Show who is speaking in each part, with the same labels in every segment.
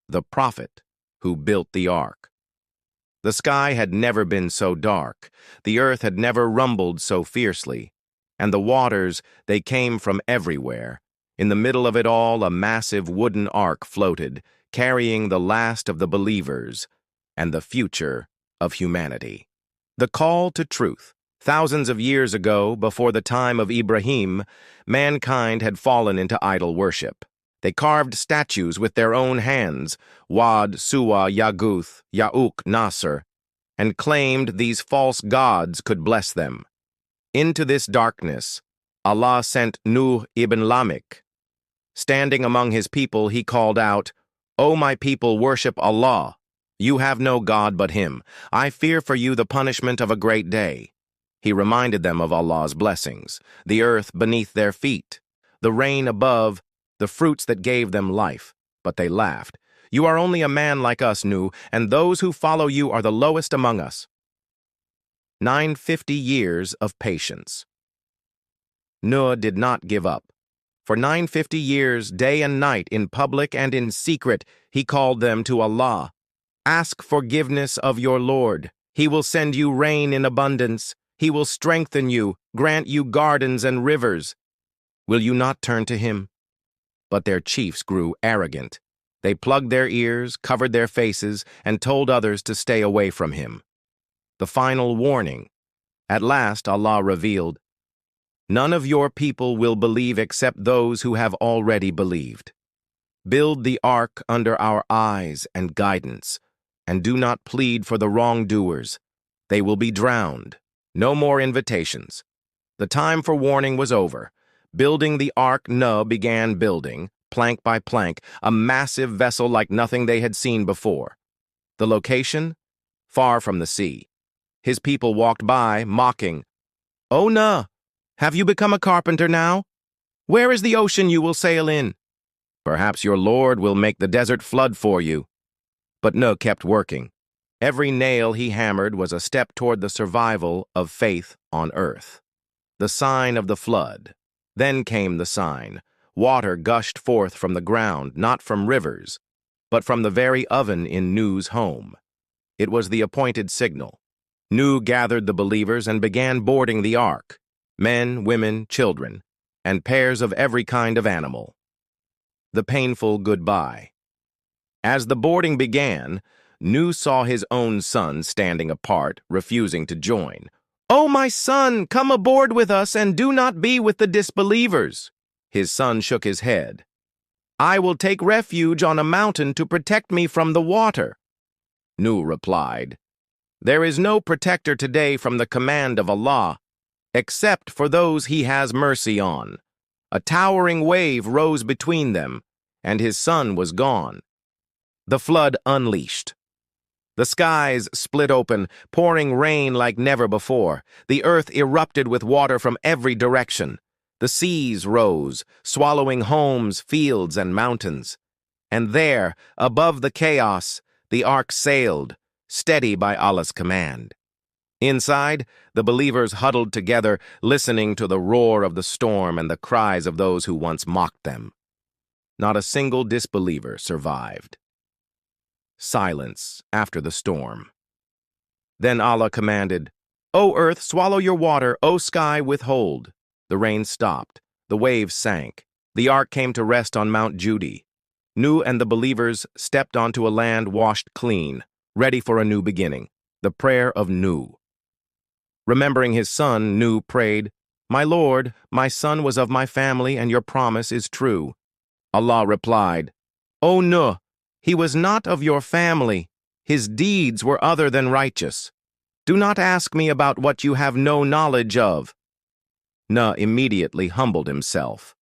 Speaker 1: the prophet, who built the ark. The sky had never been so dark, the earth had never rumbled so fiercely, and the waters, they came from everywhere. In the middle of it all, a massive wooden ark floated, carrying the last of the believers and the future of humanity. The call to truth. Thousands of years ago, before the time of Ibrahim, mankind had fallen into idol worship. They carved statues with their own hands, Wad, Suwa, Yaguth, Ya'uk, Nasr, and claimed these false gods could bless them. Into this darkness, Allah sent Nuh ibn Lamik. Standing among his people, he called out, "O my people, worship Allah. You have no God but Him. I fear for you the punishment of a great day." He reminded them of Allah's blessings, the earth beneath their feet, the rain above, the fruits that gave them life. But they laughed. "You are only a man like us, Nuh, and those who follow you are the lowest among us." 950 years of patience. Nuh did not give up. For 950 years, day and night, in public and in secret, he called them to Allah. "Ask forgiveness of your Lord. He will send you rain in abundance. He will strengthen you, grant you gardens and rivers. Will you not turn to Him?" But their chiefs grew arrogant. They plugged their ears, covered their faces, and told others to stay away from Him. The final warning. At last Allah revealed, "None of your people will believe except those who have already believed. Build the ark under our eyes and guidance, and do not plead for the wrongdoers. They will be drowned. No more invitations." The time for warning was over. Building the ark, Nuh began building, plank by plank, a massive vessel like nothing they had seen before. The location? Far from the sea. His people walked by, mocking, "O Nuh, have you become a carpenter now? Where is the ocean you will sail in? Perhaps your Lord will make the desert flood for you." But Nuh kept working. Every nail he hammered was a step toward the survival of faith on earth. The sign of the flood. Then came the sign. Water gushed forth from the ground, not from rivers, but from the very oven in Nuh's home. It was the appointed signal. Nuh gathered the believers and began boarding the ark, men, women, children, and pairs of every kind of animal. The painful goodbye. As the boarding began, Nuh saw his own son standing apart, refusing to join. "Oh, my son, come aboard with us and do not be with the disbelievers." His son shook his head. "I will take refuge on a mountain to protect me from the water." Nuh replied, "There is no protector today from the command of Allah, except for those He has mercy on." A towering wave rose between them, and his son was gone. The flood unleashed. The skies split open, pouring rain like never before. The earth erupted with water from every direction. The seas rose, swallowing homes, fields, and mountains. And there, above the chaos, the ark sailed, steady by Allah's command. Inside, the believers huddled together, listening to the roar of the storm and the cries of those who once mocked them. Not a single disbeliever survived. Silence after the storm. Then Allah commanded, "O earth, swallow your water, O sky, withhold." The rain stopped. The waves sank. The ark came to rest on Mount Judy. Nuh and the believers stepped onto a land washed clean, ready for a new beginning. The prayer of Nuh. Remembering his son, Nuh prayed, "My Lord, my son was of my family, and your promise is true." Allah replied, "O Nuh, he was not of your family. His deeds were other than righteous. Do not ask me about what you have no knowledge of." Nuh immediately humbled himself.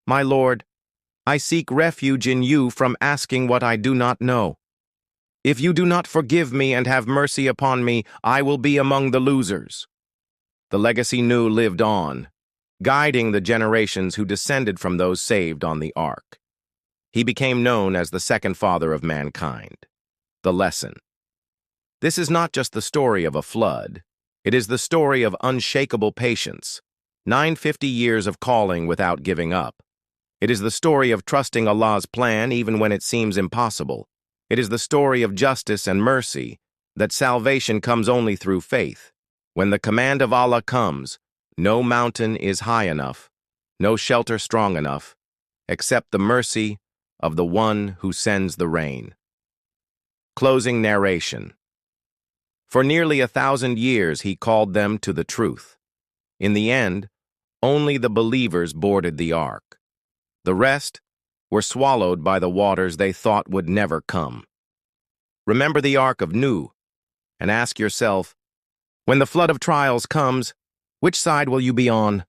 Speaker 1: "My Lord, I seek refuge in you from asking what I do not know. If you do not forgive me and have mercy upon me, I will be among the losers." The legacy Nuh lived on, guiding the generations who descended from those saved on the ark. He became known as the second father of mankind. The lesson. This is not just the story of a flood. It is the story of unshakable patience, 950 years of calling without giving up. It is the story of trusting Allah's plan even when it seems impossible. It is the story of justice and mercy, that salvation comes only through faith. When the command of Allah comes, no mountain is high enough, no shelter strong enough, except the mercy of the one who sends the rain. Closing narration. For nearly 1,000 years he called them to the truth. In the end, only the believers boarded the ark. The rest were swallowed by the waters they thought would never come. Remember the ark of Nuh, and ask yourself, when the flood of trials comes, which side will you be on?